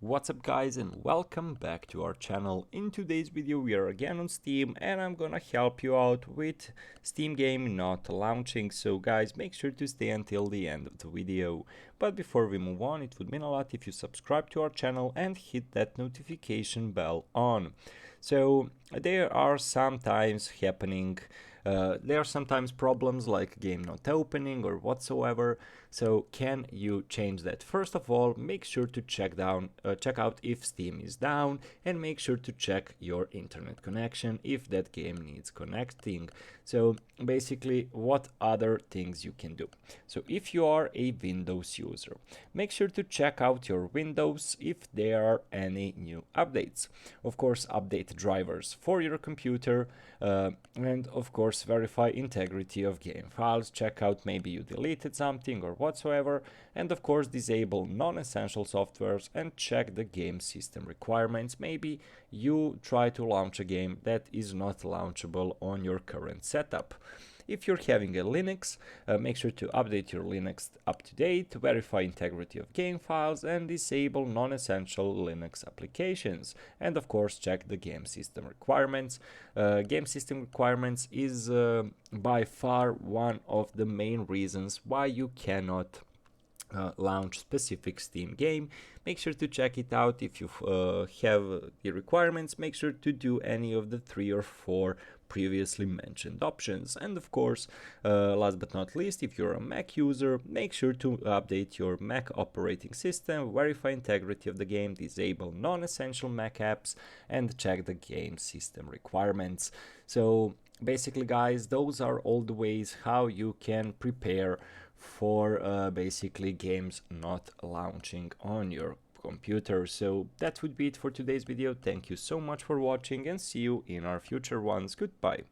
What's up guys, and welcome back to our channel. In today's video we are again on Steam and I'm gonna help you out with Steam game not launching, so guys, make sure to stay until the end of the video. But before we move on, it would mean a lot if you subscribe to our channel and hit that notification bell on. So there are sometimes problems like game not opening or whatsoever. So can you change that? First of all, make sure to check out if Steam is down, and make sure to check your internet connection if that game needs connecting. So basically, what other things you can do? So if you are a Windows user, make sure to check out your Windows if there are any new updates. Of course, update drivers for your computer, and of course verify integrity of game files. Check out maybe you deleted something or whatsoever, and of course disable non-essential softwares and check the game system requirements. Maybe you try to launch a game that is not launchable on your current setup. If you're having a Linux, make sure to update your Linux up to date, verify integrity of game files, and disable non-essential Linux applications. And of course, check the game system requirements. Game system requirements is by far one of the main reasons why you cannot launch specific Steam game. Make sure to check it out. If you have the requirements, make sure to do any of the 3 or 4 previously mentioned options. And of course, last but not least, if you're a Mac user, make sure to update your Mac operating system, verify integrity of the game, disable non-essential Mac apps, and check the game system requirements. So basically guys, those are all the ways how you can prepare for basically games not launching on your computer. So that would be it for today's video. Thank you so much for watching and see you in our future ones. Goodbye.